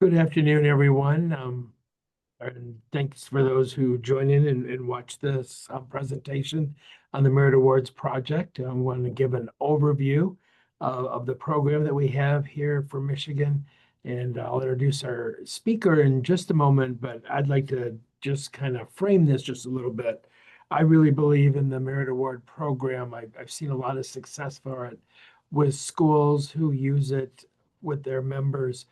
Good afternoon, everyone. And thanks for those who join in and watch this presentation on the Merit Awards Project. I want to give an overview of the program that we have here for Michigan. And I'll introduce our speaker in just a moment, but I'd like to just kind of frame this just a little bit. I really believe in the Merit Award program. I've seen a lot of success for it with schools who use it with their members.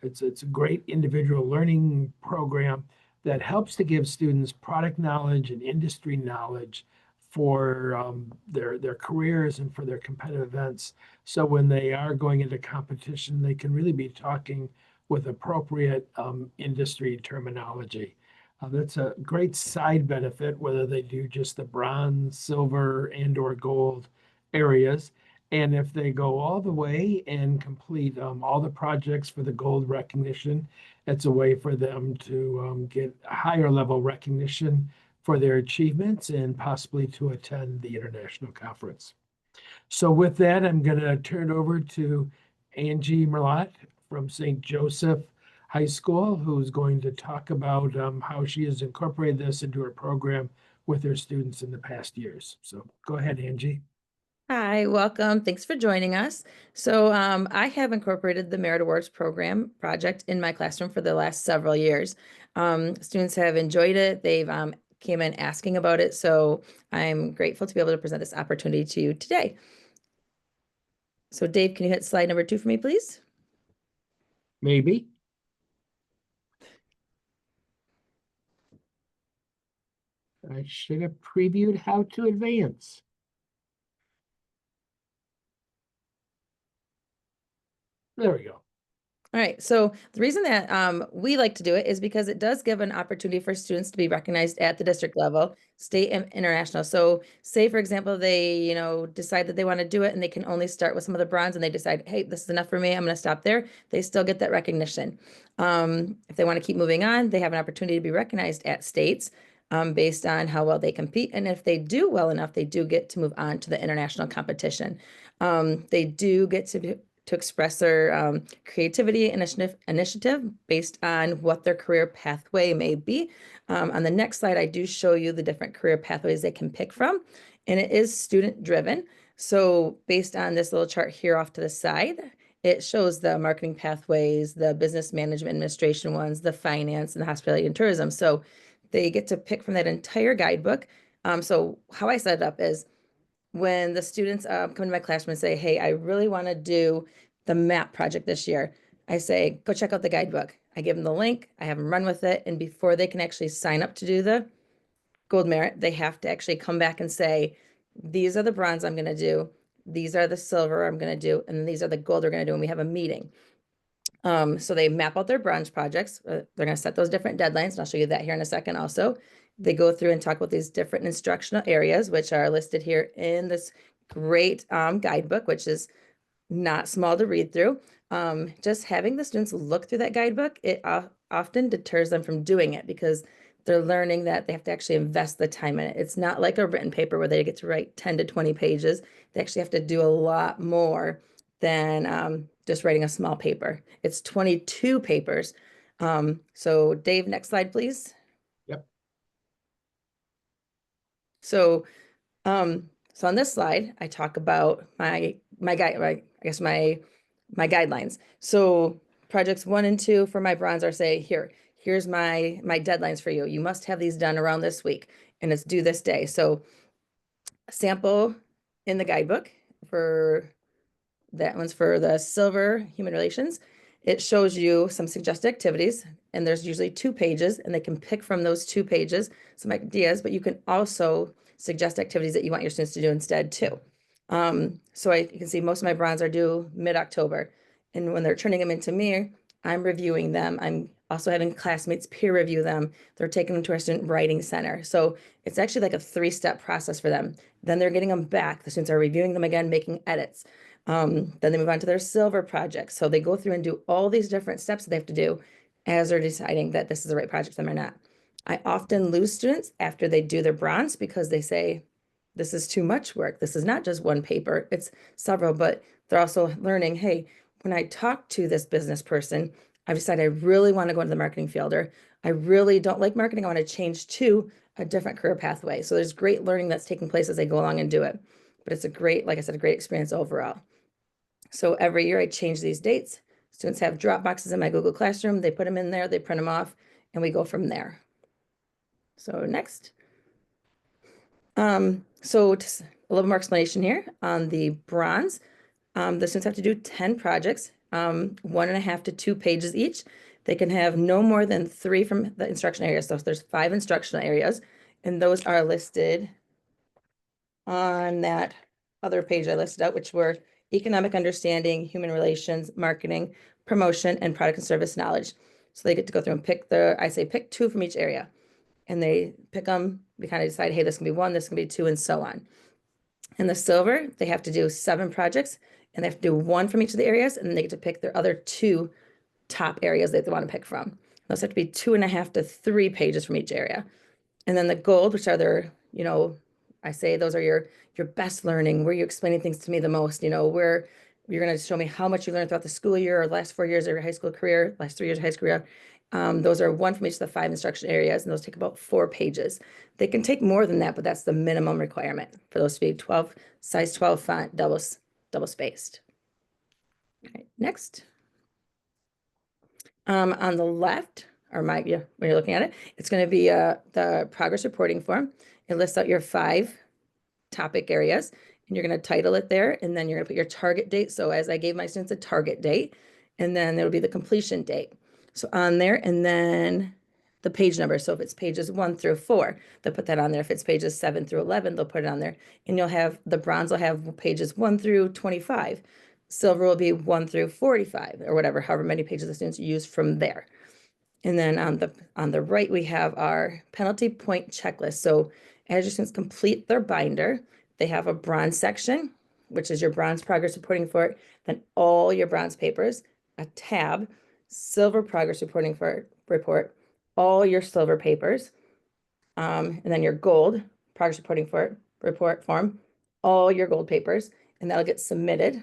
It's a great individual learning program that helps to give students product knowledge and industry knowledge for their careers and for their competitive events. So when they are going into competition, they can really be talking with appropriate industry terminology. That's a great side benefit, whether they do just the bronze, silver, and/or gold areas. And if they go all the way and complete all the projects for the gold recognition, it's a way for them to get higher level recognition for their achievements and possibly to attend the international conference. So with that, I'm going to turn it over to Angie Mellott from St. Joseph High School, who's going to talk about how she has incorporated this into her program with her students in the past years. So go ahead, Angie. Hi, welcome. Thanks for joining us. So I have incorporated the Merit Awards program project in my classroom for the last several years. Students have enjoyed it. They've came in asking about it. So I'm grateful to be able to present this opportunity to you today. So Dave, can you hit slide number 2 for me, please? Maybe. I should have previewed how to advance. There we go. All right, so the reason that we like to do it is because it does give an opportunity for students to be recognized at the district level, state and international. So say, for example, they, decide that they want to do it and they can only start with some of the bronze and they decide, hey, this is enough for me, I'm going to stop there. They still get that recognition. If they want to keep moving on, they have an opportunity to be recognized at states based on how well they compete. And if they do well enough, they do get to move on to the international competition. They do get to express their creativity and initiative based on what their career pathway may be. On the next slide, I do show you the different career pathways they can pick from, and it is student driven. So based on this little chart here off to the side, it shows the marketing pathways, the business management administration ones, the finance and the hospitality and tourism. So they get to pick from that entire guidebook. So how I set it up is when the students come to my classroom and say, hey, I really want to do the map project this year, I say, go check out the guidebook. I give them the link, I have them run with it. And before they can actually sign up to do the gold merit, they have to actually come back and say, these are the bronze I'm going to do. These are the silver I'm going to do. And these are the gold we're going to do. And we have a meeting. So they map out their bronze projects. They're going to set those different deadlines. And I'll show you that here in a second also. They go through and talk about these different instructional areas, which are listed here in this great guidebook, which is not small to read through. Just having the students look through that guidebook, it often deters them from doing it because they're learning that they have to actually invest the time in it. It's not like a written paper where they get to write 10 to 20 pages. They actually have to do a lot more than just writing a small paper. It's 22 papers. So Dave, next slide, please. Yep. So, so on this slide, I talk about my guidelines. So projects 1 and 2 for my bronze are say, here's my deadlines for you. You must have these done around this week and it's due this day. So sample in the guidebook for that one's for the silver human relations. It shows you some suggested activities, and there's usually 2 pages, and they can pick from those 2 pages some ideas, but you can also suggest activities that you want your students to do instead too. So you can see most of my bronze are due mid-October, and when they're turning them into me, I'm reviewing them. I'm also having classmates peer review them. They're taking them to our student writing center. So it's actually like a 3-step process for them. Then they're getting them back. The students are reviewing them again, making edits. Then they move on to their silver project. So they go through and do all these different steps that they have to do as they're deciding that this is the right project for them or not. I often lose students after they do their bronze because they say, this is too much work. This is not just 1 paper, it's several, but they're also learning, hey, when I talk to this business person, I've decided I really want to go into the marketing field, or I really don't like marketing. I want to change to a different career pathway. So there's great learning that's taking place as they go along and do it. But it's a great, like I said, a great experience overall. So every year I change these dates. Students have drop boxes in my Google Classroom. They put them in there, they print them off, and we go from there. So next. So just a little more explanation here on the bronze. The students have to do 10 projects, 1.5 to 2 pages each. They can have no more than 3 from the instruction area. So there's 5 instructional areas, and those are listed on that other page I listed out, which were economic understanding, human relations, marketing, promotion, and product and service knowledge. So they get to go through and I say pick 2 from each area. And they pick them, we kind of decide, hey, this can be 1, this can be 2, and so on. And the silver, they have to do 7 projects, and they have to do 1 from each of the areas, and then they get to pick their other 2 top areas that they want to pick from. Those have to be 2.5 to 3 pages from each area. And then the gold, which are their, I say those are your best learning, where you're explaining things to me the most, where you're going to show me how much you learned throughout the school year or the last 4 years of your high school career, last 3 years of high school career. Those are 1 from each of the 5 instruction areas, and those take about 4 pages. They can take more than that, but that's the minimum requirement for those to be size 12 font, double spaced. All right, next. On the left, or when you're looking at it, it's going to be the progress reporting form. It lists out your 5 topic areas, and you're going to title it there, and then you're going to put your target date. So as I gave my students a target date, and then there'll be the completion date. So on there, and then the page number. So if it's pages 1 through 4, they'll put that on there. If it's pages 7 through 11, they'll put it on there. And you'll have the bronze will have pages 1 through 25. Silver will be 1 through 45, or whatever, however many pages the students use from there. And then on the right, we have our penalty point checklist. So as your students complete their binder, they have a bronze section, which is your bronze progress reporting for it, then all your bronze papers, a tab, silver progress reporting for report, all your silver papers, and then your gold progress reporting for report form, all your gold papers, and that'll get submitted.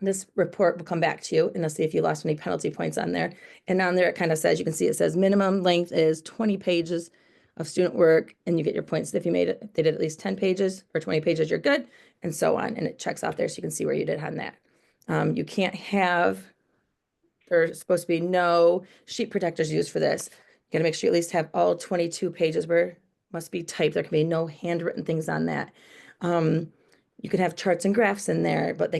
This report will come back to you, and they'll see if you lost any penalty points on there. And on there, it kind of says, you can see it says minimum length is 20 pages of student work, and you get your points. If you made it, they did at least 10 pages or 20 pages, you're good, and so on. And it checks off there so you can see where you did on that. You can't have, there's supposed to be no sheet protectors used for this. You got to make sure you at least have all 22 pages where must be typed. There can be no handwritten things on that. You can have charts and graphs in there, but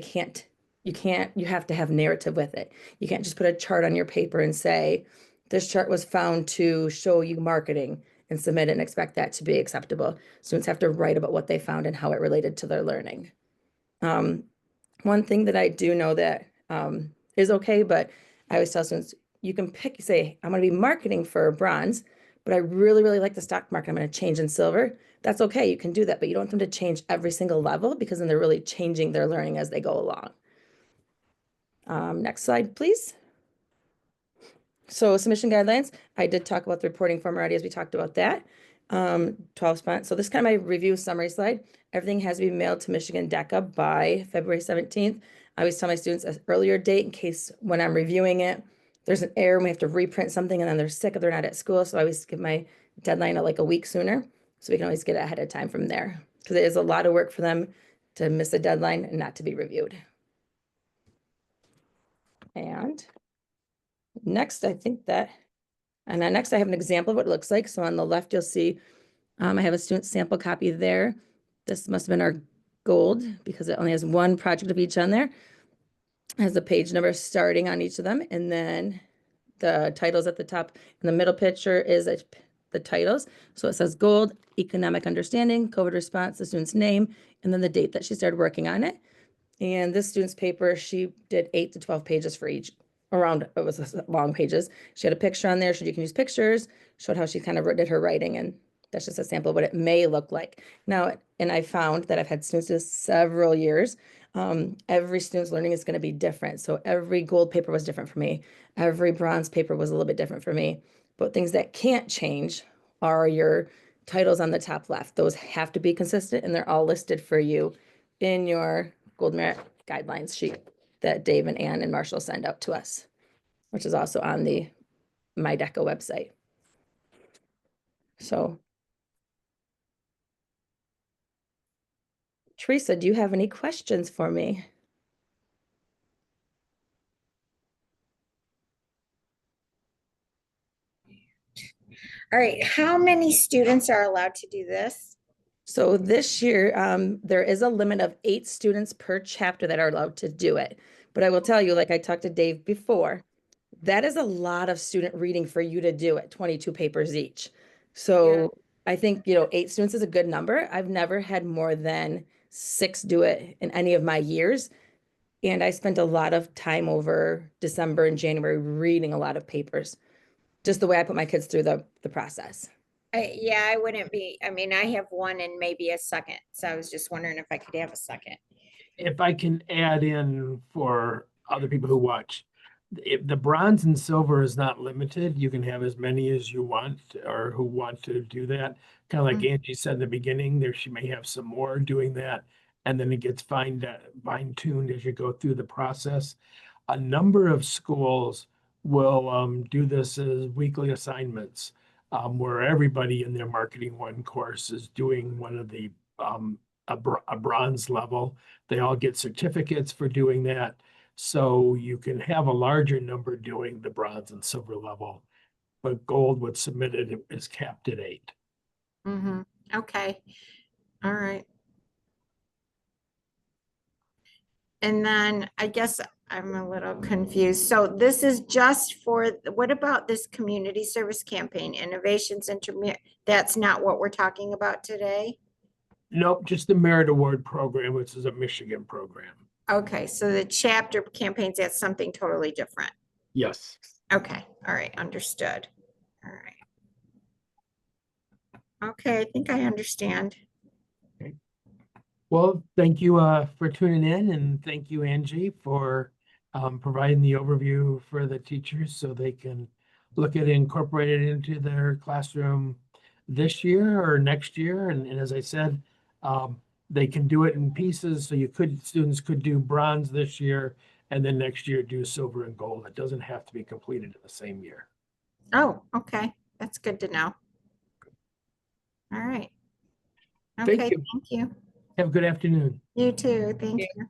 you have to have narrative with it. You can't just put a chart on your paper and say, this chart was found to show you marketing, and submit it and expect that to be acceptable. Students have to write about what they found and how it related to their learning. One thing that I do know that is okay, but I always tell students, you can pick, say, I'm going to be marketing for bronze, but I really, really like the stock market. I'm going to change in silver. That's okay. You can do that, but you don't want them to change every single level, because then they're really changing their learning as they go along. Next slide, please. So submission guidelines, I did talk about the reporting form already, as we talked about that. 12 spot. So this is kind of my review summary slide. Everything has to be mailed to Michigan DECA by February 17th. I always tell my students an earlier date in case when I'm reviewing it, there's an error and we have to reprint something and then they're sick or they're not at school. So I always give my deadline like a week sooner, so we can always get it ahead of time from there, because it is a lot of work for them to miss a deadline and not to be reviewed. And next, I think that, and then next I have an example of what it looks like. So on the left, you'll see I have a student sample copy there. This must have been our gold, because it only has 1 project of each on there. It has the page number starting on each of them, and then the titles at the top. In the middle picture is the titles. So it says gold, economic understanding, COVID response, the student's name, and then the date that she started working on it. And this student's paper, she did 8 to 12 pages for each. It was long pages. She had a picture on there, so you can use pictures, showed how she kind of did her writing, and that's just a sample of what it may look like. Now, and I found that I've had students do several years. Every student's learning is going to be different. So every gold paper was different for me. Every bronze paper was a little bit different for me. But things that can't change are your titles on the top left. Those have to be consistent, and they're all listed for you in your Gold Merit Guidelines sheet that Dave and Ann and Marshall send out to us. which is also on the MyDeca website. So, Teresa, do you have any questions for me? All right, how many students are allowed to do this? So this year, there is a limit of 8 students per chapter that are allowed to do it. But I will tell you, like I talked to Dave before, that is a lot of student reading for you to do at 22 papers each. So I think, 8 students is a good number. I've never had more than 6 do it in any of my years. And I spent a lot of time over December and January reading a lot of papers, just the way I put my kids through the process. Yeah, I wouldn't be, I mean, I have one and maybe a second, so I was just wondering if I could have a second. If I can add in for other people who watch, if the bronze and silver is not limited, you can have as many as you want or who want to do that. Kind of like Angie said in the beginning, there she may have some more doing that, and then it gets fine-tuned as you go through the process. A number of schools will do this as weekly assignments, where everybody in their Marketing One course is doing one of the a bronze level. They all get certificates for doing that. So you can have a larger number doing the bronze and silver level, but gold what's submitted is capped at 8. Mm-hmm. Okay. All right. And then I guess I'm a little confused. So this is just for, what about this community service campaign, innovations intermediate? That's not what we're talking about today? Nope, just the Merit Award program, which is a Michigan program. Okay, so the chapter campaigns, that's something totally different. Yes. Okay, all right, understood. All right. Okay, I think I understand. Well, thank you for tuning in, and thank you, Angie, for providing the overview for the teachers so they can look at it, incorporate it into their classroom this year or next year. And as I said, they can do it in pieces. So students could do bronze this year and then next year do silver and gold. It doesn't have to be completed in the same year. Oh, okay, that's good to know. All right. Thank Okay, you. thank you. Have a good afternoon. You too, thank you.